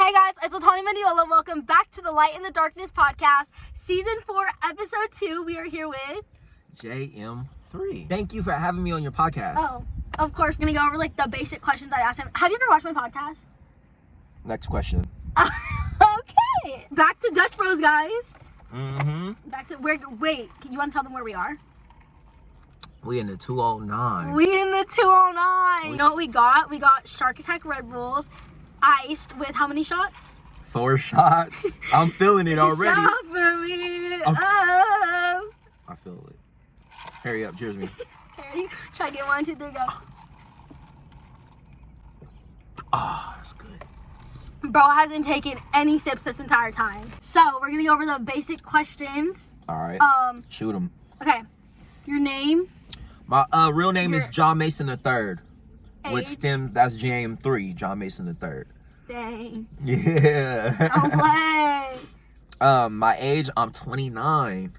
Hey guys, it's Latanya Mendiola. Welcome back to the Light in the Darkness podcast, season 4, episode 2. We are here with JM3. Thank you for having me on your podcast. Oh, of course, gonna go over like the basic questions I asked him. Have you ever watched my podcast? Next question. Okay. Back to Dutch Bros, guys. Back to where? Wait, you want to tell them where we are? We in the 209. We in the 209. You know what we got? We got Shark Attack Red Bulls, iced with how many shots? 4 shots. I'm feeling it already. Shot for me. I feel it. Hurry up, cheers me. Ready? Try to get 1, 2, 3, go. Ah, that's good. Bro hasn't taken any sips this entire time. So we're gonna go over the basic questions. All right. Shoot them. Okay. Your name. My real name is John Mason III, which Age. that's JM3, John Mason III. Dang. Yeah. Don't play. My age, I'm 29.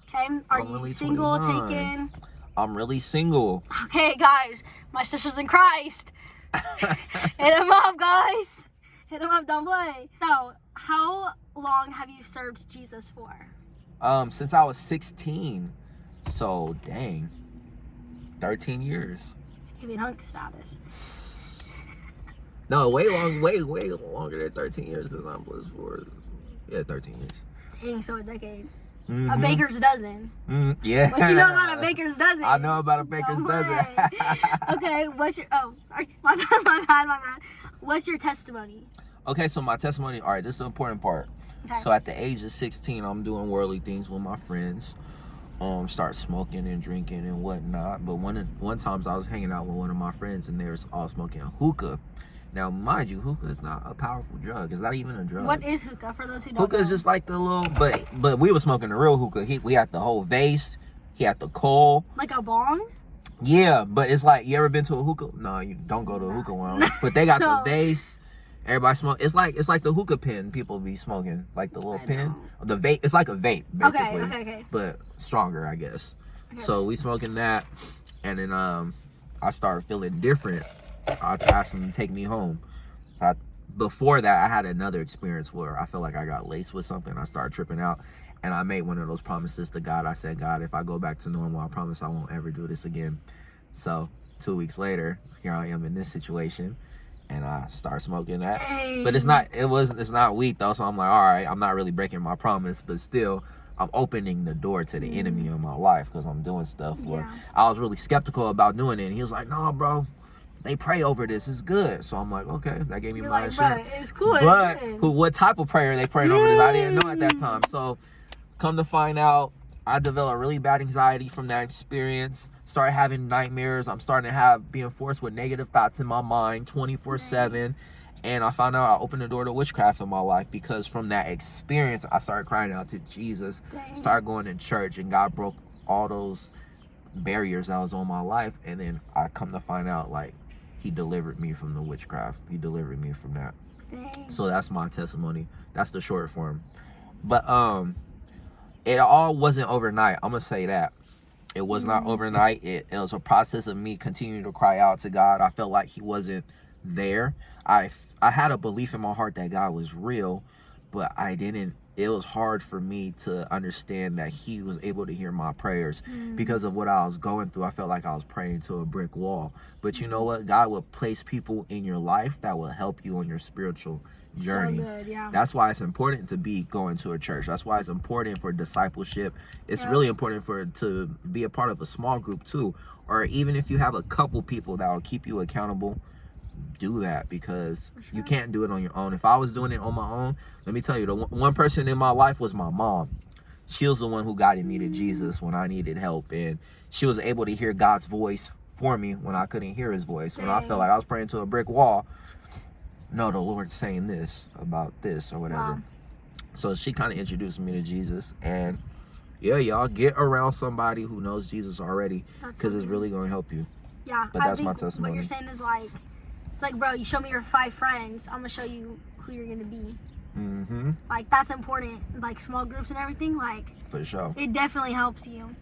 Okay. Are I'm you really single, 29. taken? I'm really single. Okay, guys. My sister's in Christ. Hit him up, guys. Hit him up. Don't play. So, how long have you served Jesus for? Since I was 16. So, dang. 13 years. It's giving hunk status. No, way longer than 13 years because I'm plus 4. Yeah, 13 years. Dang, so a decade. A Mhm. baker's dozen. Yeah. What you know about a baker's dozen? I know about a baker's Don't dozen. play. Okay, what's your... Oh, sorry. My bad. What's your testimony? Okay, so my testimony, all right, this is the important part. Okay. So at the age of 16, I'm doing worldly things with my friends. Start smoking and drinking and whatnot. But one time I was hanging out with one of my friends and they were all smoking hookah. Now, mind you, hookah is not a powerful drug. It's not even a drug. What is hookah for those who don't know? Hookah is just like the little, but we were smoking the real hookah. We had the whole vase. He had the coal. Like a bong? Yeah, but it's like, you ever been to a hookah? No, you don't go to a hookah one. But they got No. the vase. Everybody smoke. It's like the hookah pen people be smoking, like the little I pen. know. The vape. It's like a vape, basically. Okay. But stronger, I guess. Okay. So we smoking that, and then I started feeling different. I asked them to take me home. Before that, I had another experience where I felt like I got laced with something. I started tripping out, and I made one of those promises to God. I said, God, if I go back to normal, I promise I won't ever do this again. So 2 weeks later, here I am in this situation, and I started smoking that. Dang. But it's not weed though. So I'm like, all right, I'm not really breaking my promise, but still, I'm opening the door to the enemy of my life because I'm doing stuff where Yeah. I was really skeptical about doing it. And he was like, no, bro. They pray over this. It's good. So I'm like, okay, that gave me You're my like, bro, assurance. it's cool. it's But good. what type of prayer they praying over this? I didn't know at that time. So come to find out, I developed really bad anxiety from that experience. Started having nightmares. I'm starting to being forced with negative thoughts in my mind 24/7. And I found out I opened the door to witchcraft in my life because from that experience, I started crying out to Jesus, Dang. started going to church, and God broke all those barriers that was on my life. And then I come to find out, like, he delivered me from the witchcraft. He delivered me from that. Dang. So that's my testimony. That's the short form. But it all wasn't overnight. I'm gonna say that. It was not overnight. It was a process of me continuing to cry out to God. I felt like he wasn't there. I had a belief in my heart that God was real, but I didn't. It was hard for me to understand that he was able to hear my prayers because of what I was going through. I felt like I was praying to a brick wall. But you know what? God will place people in your life that will help you on your spiritual journey. So good, yeah. That's why it's important to be going to a church. That's why it's important for discipleship. It's really important to be a part of a small group too. Or even if you have a couple people that will keep you accountable, do that, because you can't do it on your own. If I was doing it on my own, let me tell you, the one person in my life was my mom. She was the one who guided me to Jesus when I needed help, and she was able to hear God's voice for me when I couldn't hear his voice. When I felt like I was praying to a brick wall, no, the Lord's saying this about this or whatever. Wow. So she kind of introduced me to Jesus, and yeah, y'all get around somebody who knows Jesus already, That's because so it's good. really going to help you. Yeah, But I that's think my testimony. What you're saying is like, it's like, bro, you show me your 5 friends, I'm gonna show you who you're gonna be. Like, that's important. Like small groups and everything, like, For sure. it definitely helps you.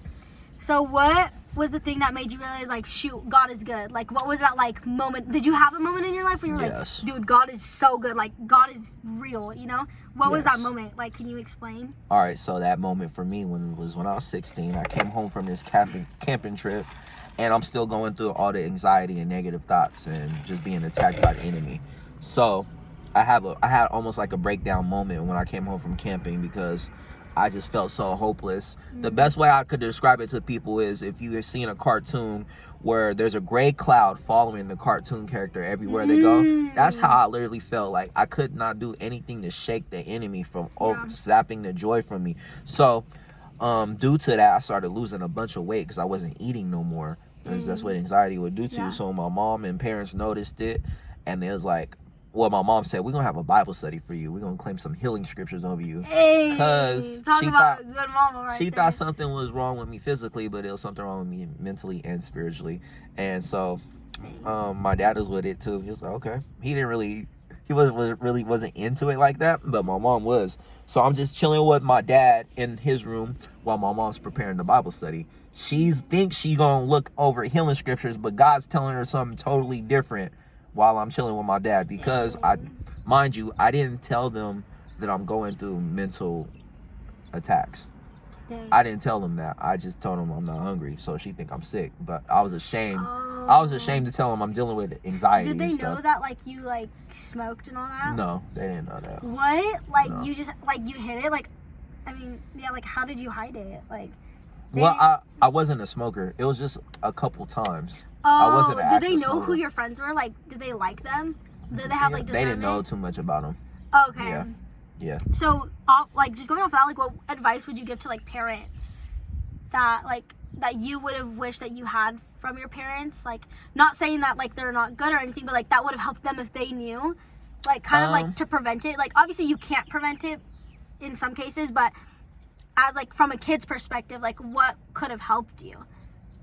So what was the thing that made you realize, like, shoot, God is good? Like, what was that, like, moment? Did you have a moment in your life where you were Yes. like, dude, God is so good. Like, God is real, you know? What was that Yes. moment? Like, can you explain? All right, so that moment for me was when I was 16. I came home from this camping trip, and I'm still going through all the anxiety and negative thoughts and just being attacked by the enemy. So I had almost like a breakdown moment when I came home from camping because I just felt so hopeless. The best way I could describe it to people is if you have seen a cartoon where there's a gray cloud following the cartoon character everywhere they go. That's how I literally felt. Like I could not do anything to shake the enemy from zapping the joy from me. So due to that, I started losing a bunch of weight because I wasn't eating no more. Because that's what anxiety would do to you. So my mom and parents noticed it, and they was like, well, my mom said, we're going to have a Bible study for you. We're going to claim some healing scriptures over you. Hey, Because talk about a good mama right she there. thought something was wrong with me physically, but it was something wrong with me mentally and spiritually. And so my dad was with it too. He was like, okay. He wasn't into it like that, but my mom was. So I'm just chilling with my dad in his room while my mom's preparing the Bible study. She thinks she gonna look over healing scriptures, but God's telling her something totally different while I'm chilling with my dad, because mind you, I didn't tell them that I'm going through mental attacks. I didn't tell them that. I just told them I'm not hungry, so she think I'm sick. But I was ashamed. I was ashamed to tell them I'm dealing with anxiety. Did they and know stuff. that, like, you, like, smoked and all that? No, they didn't know that. What? Like, No. you just, like, you hid it? Like, I mean, yeah, like, how did you hide it? Like, Well, I wasn't a smoker. It was just a couple times. oh, I wasn't an did they active know who smoker. your friends were? Like, did they like them? Did they have, like, They didn't know discernment? too much about them. Okay. Yeah. Yeah. So, like, just going off that, like, what advice would you give to, like, parents that, like, that you would have wished that you had from your parents? Like, not saying that, like, they're not good or anything, but, like, that would have helped them if they knew. Like, kind of, like, to prevent it. Like, obviously you can't prevent it in some cases, but as, like, from a kid's perspective, like, what could have helped you?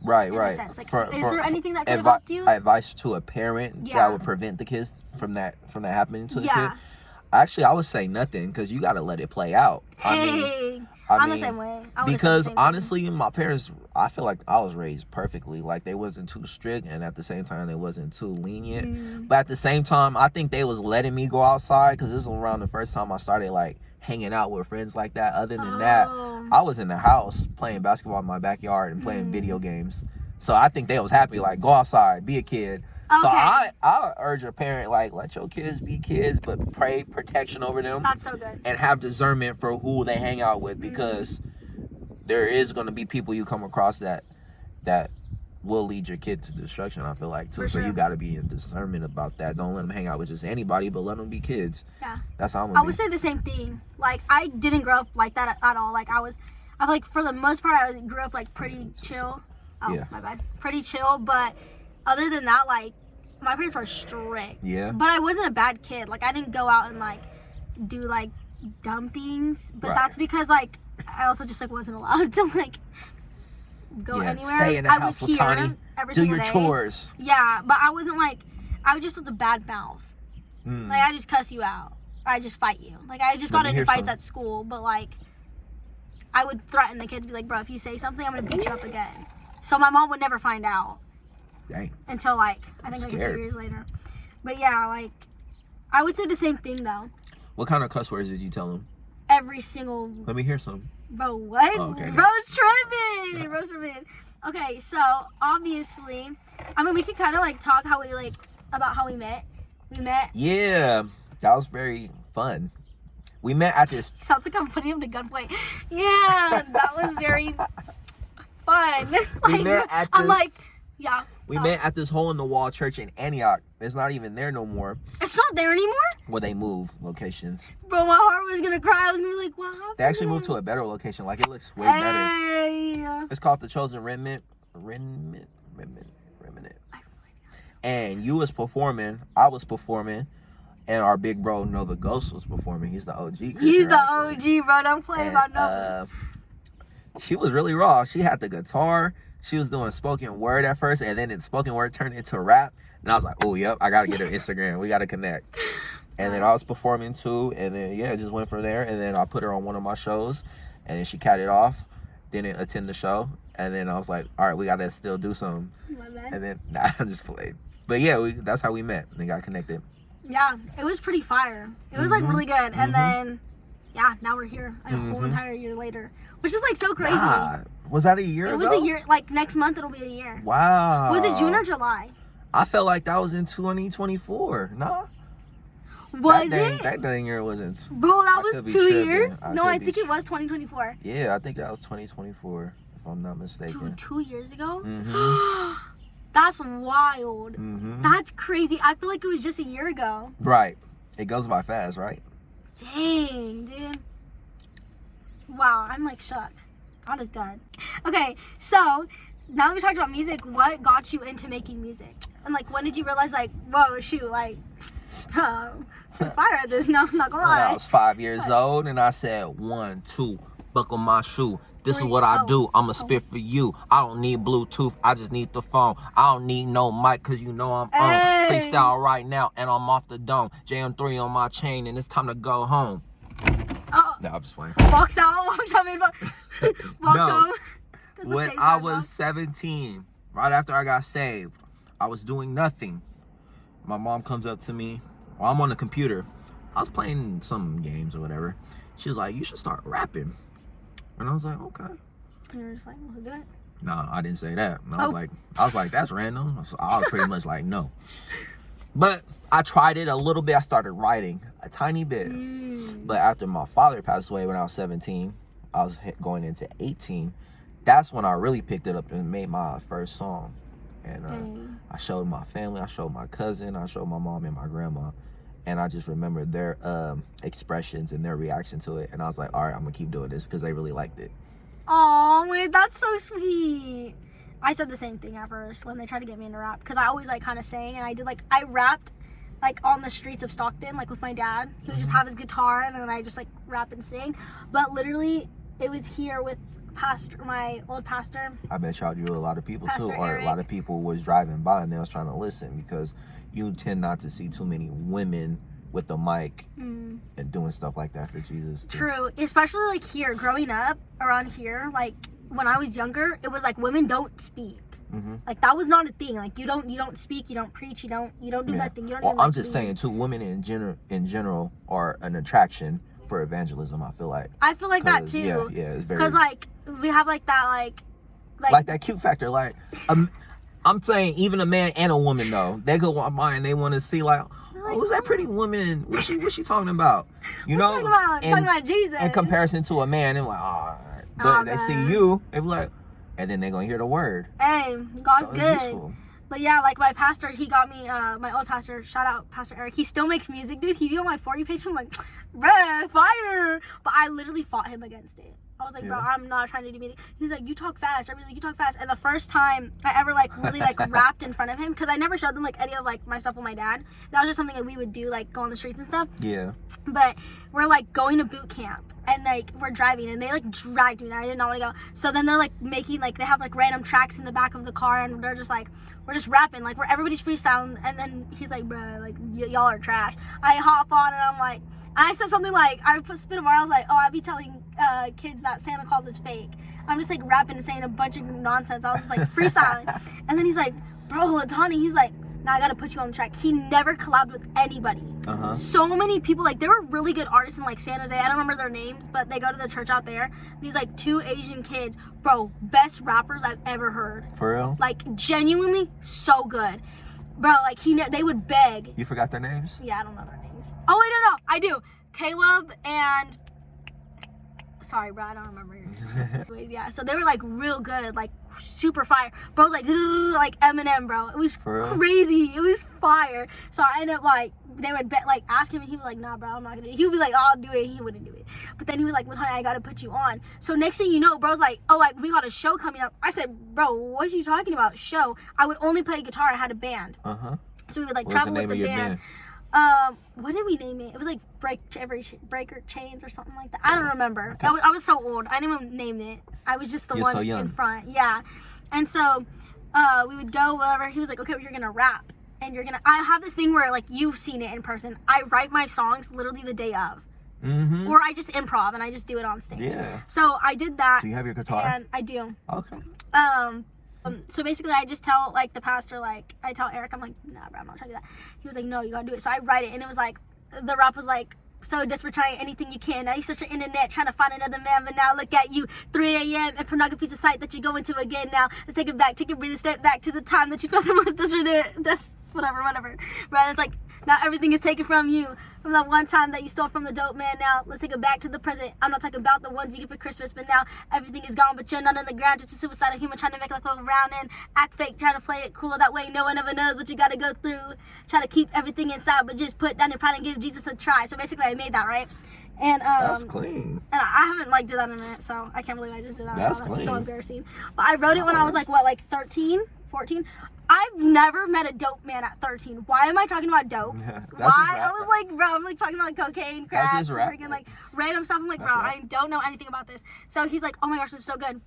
Right, In a right. sense. Like, is there anything that could have advi- helped you? Advice to a parent Yeah. that would prevent the kids from that happening to the Yeah. kid. Actually, I would say nothing, because you got to let it play out. Hey, I I'm mean, the same way. I would've said the because same thing. honestly, my parents, I feel like I was raised perfectly. Like, they wasn't too strict, and at the same time, they wasn't too lenient. But at the same time, I think they was letting me go outside, because this was around the first time I started, like, hanging out with friends like that. Other than that, I was in the house playing basketball in my backyard and playing video games. So I think they was happy, like, go outside, be a kid. So Okay. I urge a parent, like, let your kids be kids, but pray protection over them. That's so good. And have discernment for who they hang out with, because there is going to be people you come across that will lead your kid to destruction, I feel like, too. For So sure. you got to be in discernment about that. Don't let them hang out with just anybody, but let them be kids. Yeah. That's how I'm I going to would be. say the same thing. Like, I didn't grow up like that at all. Like, I feel like for the most part, I grew up, like, pretty chill. Oh, Yeah. my bad. Pretty chill, but other than that, like, my parents were strict. Yeah. But I wasn't a bad kid. Like, I didn't go out and, like, do, like, dumb things. But Right. that's because, like, I also just, like, wasn't allowed to, like, go Yeah, anywhere. stay in the I house, was here Otani. every Do single your day. chores. Yeah, but I wasn't, like, I was just with a bad mouth. Mm. Like, I just cuss you out. I just fight you. Like, I just Let got me into hear fights some. at school, but, like, I would threaten the kids, be like, bro, if you say something, I'm going to beat you up again. So my mom would never find out Dang. until, like, I think, like, a few Scared. years later. But, yeah, like, I would say the same thing, though. What kind of cuss words did you tell them? Every single, Let me hear some. bro, what? Oh, okay. Bro's tripping. Bro's tripping. Okay, so, obviously, I mean, we could kind of, like, talk how we, like, about how we met. We met. Yeah, that was very fun. We met at this. Sounds like I'm putting him to gunpoint. Yeah, that was very fun. We met at I'm this- like, yeah. We so- met at this hole in the wall church in Antioch. It's not even there no more. It's not there anymore? Where they move locations. Bro, my heart was gonna cry. I was gonna be like, what happened? They actually moved to a better location. Like, it looks way better. Hey. It's called the Chosen Remnant. Remnant. I have no idea. And you was performing. I was performing. And our big bro Nova Ghost was performing. He's the OG. Christian He's the rapper. OG, bro. Don't play And, about nothing. she was really raw. She had the guitar. She was doing spoken word at first, and then spoken word turned into rap. And I was like, oh, yep, I got to get her Instagram. We got to connect. And then I was performing too. And then, yeah, it just went from there. And then I put her on one of my shows. And then she cat it off. Didn't attend the show. And then I was like, all right, we gotta still do something. My bad. And then nah, I just played. But yeah, that's how we met and got connected. Yeah, it was pretty fire. It was like really good. And then, yeah, now we're here a whole entire year later, which is like so crazy. Nah, was that a year ago? It was a year. Like next month, it'll be a year. Wow. Was it June or July? I felt like that was in 2024. Nah. Was that it? That dang year wasn't. Bro, that I was could be 2 tripping. years? I No, could I be think it was 2024. Yeah, I think that was 2024, if I'm not mistaken. Dude, 2 years ago? Mm-hmm. That's wild. Mm-hmm. That's crazy. I feel like it was just a year ago. Right. It goes by fast, right? Dang, dude. Wow, I'm like shook. God is good. Okay, so now that we talked about music, what got you into making music? And like, when did you realize, like, whoa, shoot, like, I'm fire at this? No, I'm not gonna When I lie. was 5 years old, and I said, 1, 2, buckle my shoe. This is 3, what I oh. do. I'ma spit for you. I don't need Bluetooth. I just need the phone. I don't need no mic, cause you know I'm on. Hey. Freestyle right now, and I'm off the dome. JM3 on my chain, and it's time to go home. Oh, No, I'm just playing. walks out, walks home. Walks No. home. Does the When face I right was 17, right after I got saved, I was doing nothing. My mom comes up to me. Well, I'm on the computer. I was playing some games or whatever. She was like, you should start rapping. And I was like, okay. And you're just like, let's do it. No, I didn't say that. And Oh. I was like, that's random. So I was pretty much like, no. But I tried it a little bit. I started writing a tiny bit. But after my father passed away when I was 17, I was going into 18. That's when I really picked it up and made my first song. And I showed my family, I showed my cousin, I showed my mom and my grandma. And I just remembered their expressions and their reaction to it. And I was like, all right, I'm going to keep doing this because they really liked it. Oh, wait, that's so sweet. I said the same thing at first when they tried to get me into rap. Because I always, like, kind of sang. And I rapped, like, on the streets of Stockton, like, with my dad. He would just have his guitar, and then I just, like, rap and sing. But literally, it was here with my old pastor. I bet y'all drew a lot of people Pastor too, or Eric. a lot of people was driving by and they was trying to listen because you tend not to see too many women with the mic and doing stuff like that for Jesus too. True, especially like here, growing up around here, like when I was younger, it was like women don't speak. Like that was not a thing. Like you don't speak, you don't preach, you don't do nothing. You don't. Well, even, I'm like, just lead. saying too, women in general are an attraction for evangelism. I feel like. I feel like that 'Cause, too. Yeah, it's very. Because like we have like that like that cute factor. Like, I'm saying even a man and a woman though, they go walk by and they want to see like, oh, who's that pretty woman? What's she talking about? You know, talking about Jesus. In comparison to a man, they're like, oh, but they see you, they be like, and then they're gonna hear the word. Hey, God's So it's good. useful. But yeah, like my pastor, he got me, my old pastor, shout out Pastor Eric. He still makes music, dude. He be on my For You page. I'm like, bruh, fire. But I literally fought him against it. I was like, bro, I'm not trying to do music. He's like, you talk fast. I really like, you talk fast. And the first time I ever like really like rapped in front of him, because I never showed them like any of like my stuff with my dad. That was just something that we would do, like go on the streets and stuff. Yeah. But we're like going to boot camp. And like we're driving and they like dragged me there. I did not want to go. So then they're like making like they have like random tracks in the back of the car and they're just like we're just rapping like where everybody's freestyling. And then he's like, bro, like y'all are trash. I hop on and I'm like, I said something like I spit a bar. I was like, oh, I be telling kids that Santa Claus is fake. I'm just like rapping and saying a bunch of nonsense. I was just like freestyling. And then he's like, bro, Latani. He's like, nah, I gotta put you on the track. He never collabed with anybody. So many people, like there were really good artists in like San Jose. I don't remember their names, but they go to the church out there. These like 2 Asian kids, bro, best rappers I've ever heard. For real? Like genuinely so good, bro. Like they would beg. You forgot their names? Yeah, I don't know their names. Oh wait, no, I do. Caleb and sorry, bro, I don't remember your names. Yeah, so they were like real good, like super fire. Bro was like Eminem, bro. It was crazy. It was fire. So I ended up like they would like ask him and he was like, nah, bro, I'm not gonna do it. He would be like, oh, I'll do it. He wouldn't do it. But then he was like, honey, I gotta put you on. So next thing you know, bro's like, oh, like we got a show coming up. I said, bro, what are you talking about? Show? I would only play guitar. I had a band. So we would like travel with the band. What did we name it? It was like Breaker Chains or something like that. I don't remember. Okay. I was so old. I didn't even name it. I was just the one in front. Yeah. And so we would go, whatever. He was like, okay, well, you're gonna rap. And I have this thing where like you've seen it in person. I write my songs literally the day of. Mm-hmm. or I just improv and I just do it on stage. Yeah. So I did that. Do you have your guitar? And I do. Okay. So basically I just tell like the pastor, like I tell Eric, I'm like, nah bro, I'm not trying to do that. He was like, no, you gotta do it. So I write it, and it was like, the rap was like, so desperate, trying anything you can. Now you search the internet trying to find another man, but now look at you, 3 a.m. and pornography's a site that you go into again. Now let's take it back, take a breather, step back to the time that you felt the most desperate. That's whatever. Right? It's like, now everything is taken from you. From that one time that you stole from the dope man, now let's take it back to the present. I'm not talking about the ones you get for Christmas, but now everything is gone, but you're not on the ground, just a suicidal human trying to make it like around and act fake, trying to play it cool. That way no one ever knows what you gotta go through. Try to keep everything inside, but just put down your pride and give Jesus a try. So basically I made that, right? And that's clean. And I haven't like did that in a minute, so I can't believe I just did that. That's That's clean. so embarrassing. But I wrote it when I was like, what, like 13, 14? I've never met a dope man at 13. Why am I talking about dope? That's Why? his I rap. was like, bro, I'm like talking about like cocaine, crack, That's his rap. freaking like random stuff. I'm like, That's bro, rap. I don't know anything about this. So he's like, oh my gosh, this is so good.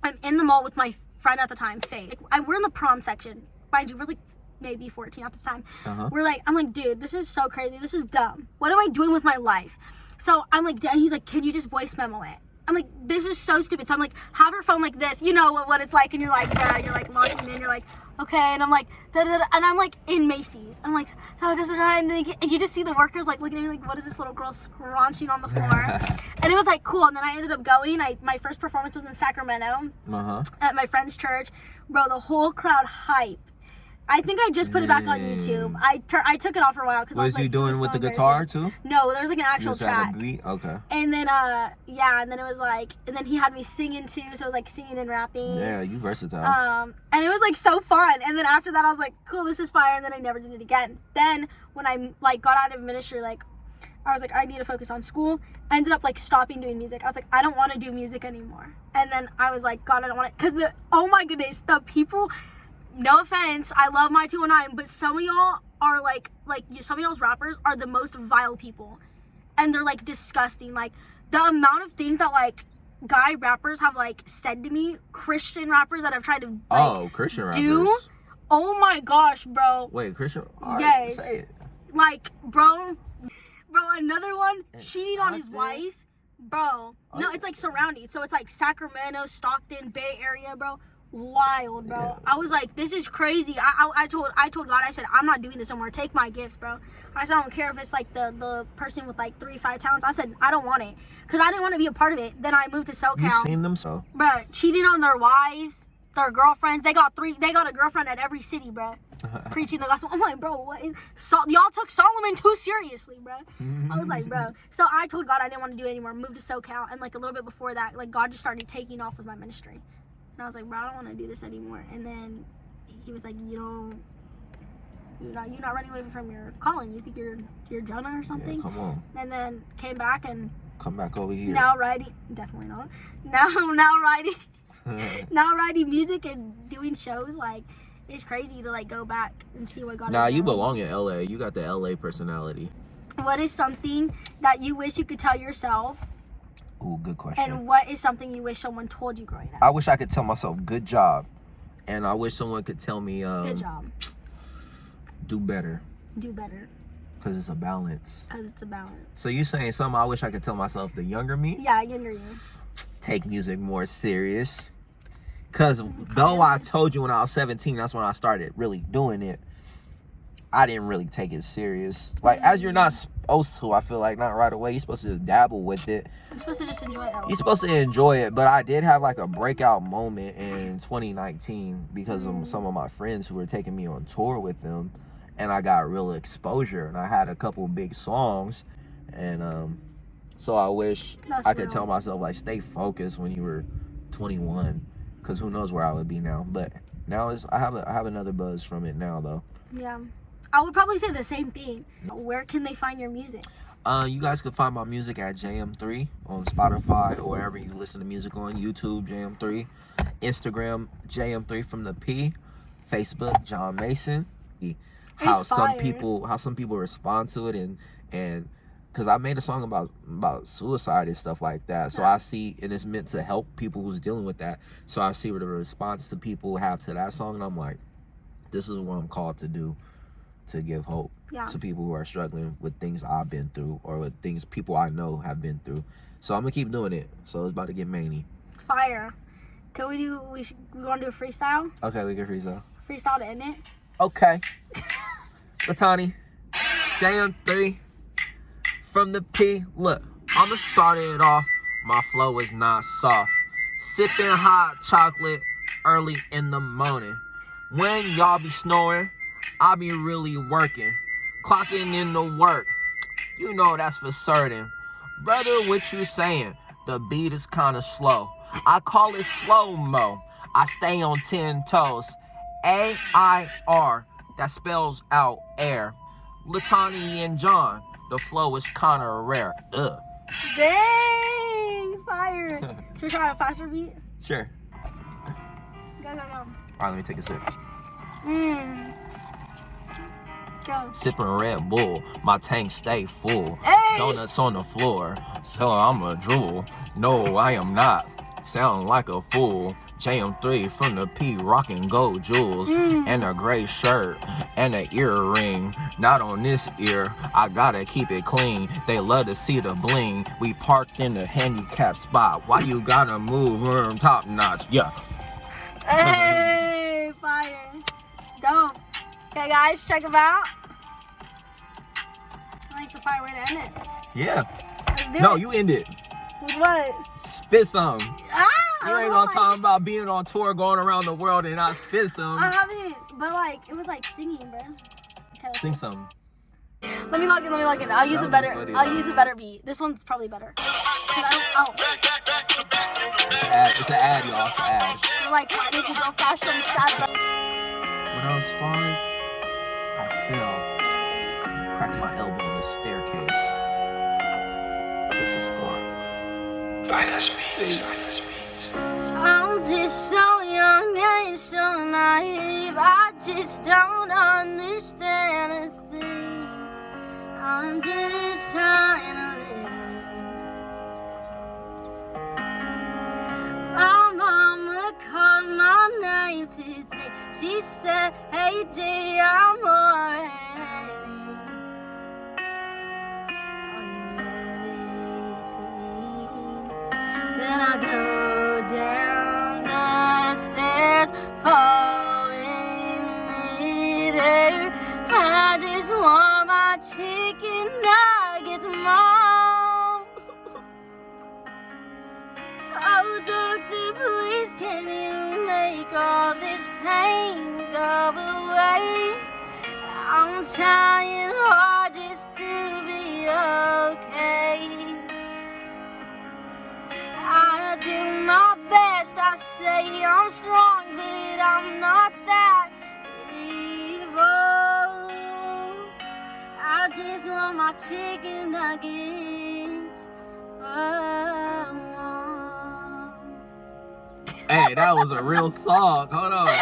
I'm in the mall with my friend at the time, Faye. We're in the prom section. Mind you, we're like maybe 14 at this time. Uh-huh. I'm like, dude, this is so crazy. This is dumb. What am I doing with my life? So I'm like, and he's like, can you just voice memo it? I'm like, this is so stupid. So I'm like, have her phone like this. You know what it's like. And you're like, yeah, you're like launching in. You're like, okay. And I'm like, da-da-da. And I'm like in Macy's. I'm like, so just and then you just see the workers like looking at me like, what is this little girl scrunching on the floor? And it was like cool. And then I ended up going. My first performance was in Sacramento Uh-huh. at my friend's church. Bro, the whole crowd hype. I think I just put it back on YouTube. I took it off for a while because I was Was like, you doing this is with so the guitar embarrassing. too? No, there was like an You actual just had track. the beat? Okay. And then and then it was like, and then he had me singing too, so it was like singing and rapping. Yeah, you versatile. And it was like so fun. And then after that I was like, cool, this is fire. And then I never did it again. Then when I like got out of ministry, like I was like, I need to focus on school. I ended up like stopping doing music. I was like, I don't want to do music anymore. And then I was like, God, I don't want it, because oh my goodness, the people. No offense, I love my 219, but some of y'all are like some of y'all's rappers are the most vile people, and they're like disgusting. Like the amount of things that like guy rappers have like said to me, Christian rappers that have tried to like, Christian rappers. do. Oh my gosh, bro. Wait, Christian? All right, Yes. say it. Like, bro, another one cheating on his Stockton? wife, bro. No, Oh. it's like surrounding. So it's like Sacramento, Stockton, Bay Area, bro. Wild, bro. Yeah. I was like, this is crazy. I told God, I said, I'm not doing this no more. Take my gifts, bro. I said, I don't care if it's like the person with like 3-5 talents. I said, I don't want it, because I didn't want to be a part of it. Then I moved to SoCal. You seen them so? Bro, cheating on their wives, their girlfriends. They got a girlfriend at every city, bro. Preaching the gospel. I'm like, bro, what is y'all took Solomon too seriously, bro. I was like, bro. So I told God I didn't want to do it anymore. Moved to SoCal, and like a little bit before that, like God just started taking off with my ministry. And I was like, bro, I don't want to do this anymore. And then he was like, you're not running away from your calling. You think you're Jonah or something? Yeah, come on. And then came back and Come back over here. now writing, definitely not. Now writing music and doing shows. Like, it's crazy to like go back and see what God. Nah, has you done. belong in LA. You got the LA personality. What is something that you wish you could tell yourself? Ooh, good question. And what is something you wish someone told you growing up? I wish I could tell myself good job, and I wish someone could tell me Good job. do better, Do better. because it's a balance. Because it's a balance. So you saying something I wish I could tell myself, the younger me, Yeah, younger you. take music more serious. Because though I told you when I was 17, that's when I started really doing it, I didn't really take it serious. Like, as you're not supposed to, I feel like, not right away. You're supposed to dabble with it. You're supposed to just enjoy it. You're supposed to enjoy it, but I did have like a breakout moment in 2019 because of some of my friends who were taking me on tour with them, and I got real exposure, and I had a couple big songs, and so I wish That's I could real. tell myself, like, stay focused when you were 21, because who knows where I would be now. But now I have another buzz from it now though. Yeah. I would probably say the same thing. Where can they find your music? You guys can find my music at JM3 on Spotify or wherever you listen to music on. YouTube, JM3. Instagram, JM3 from the P. Facebook, John Mason. How some fire. people respond to it, and because I made a song about suicide and stuff like that. So Yeah. I see, and it's meant to help people who's dealing with that. So I see what the response to people have to that song, and I'm like, this is what I'm called to do. to give hope Yeah. to people who are struggling with things I've been through or with things people I know have been through. So I'm gonna keep doing it. So it's about to get many. Fire. Can we want to do a freestyle? Okay, we can freestyle. Freestyle to end it. Okay. Latani, JM3 from the P. Look, I'ma start it off. My flow is not soft. Sipping hot chocolate early in the morning. When y'all be snoring, I be really working. Clocking in the work. You know that's for certain. Brother, what you saying? The beat is kinda slow. I call it slow-mo. I stay on 10 toes. A-I-R, that spells out air. Latani and John, the flow is kinda rare. Ugh. Dang, fire. Should we try a faster beat? Sure. Go, go, go. Alright, let me take a sip. Go. Sipping Red Bull, my tank stay full. Hey! Donuts on the floor, so I'm a drool. No, I am not. Sound like a fool. JM3 from the P, rocking gold jewels and a gray shirt and an earring. Not on this ear, I gotta keep it clean. They love to see the bling. We parked in the handicap spot. Why you gotta move top notch? Yeah. Hey, fire. Dope. Okay, guys, check them out. I think it's a fire way to end it. Yeah. Let's do No, it. you end it. With what? Spit some. Ah! You ain't gonna talk about being on tour, going around the world, and not spit some. I haven't, but like, it was like singing, bro. Okay, Sing some. let me log in. I'll use a better. I'll use a better beat. This one's probably better. It's an ad, y'all. It's an ad. Like, make you go faster and sad. When I was 5, I fell and cracked my elbow on the staircase. This is score. Finest beats. I'm just so young and so naive. I just don't understand a thing. I'm just trying to live. My mama called my name today. She said, hey G, I'm already. Then I go down the stairs, following me there. I just want my chicken nuggets, Mom. Oh, doctor, please, can you make all this pain go away? I'm trying hard just to be okay. I do my best, I say I'm strong, but I'm not that evil. I just want my chicken nuggets. Oh. Hey, that was a real song. Hold on.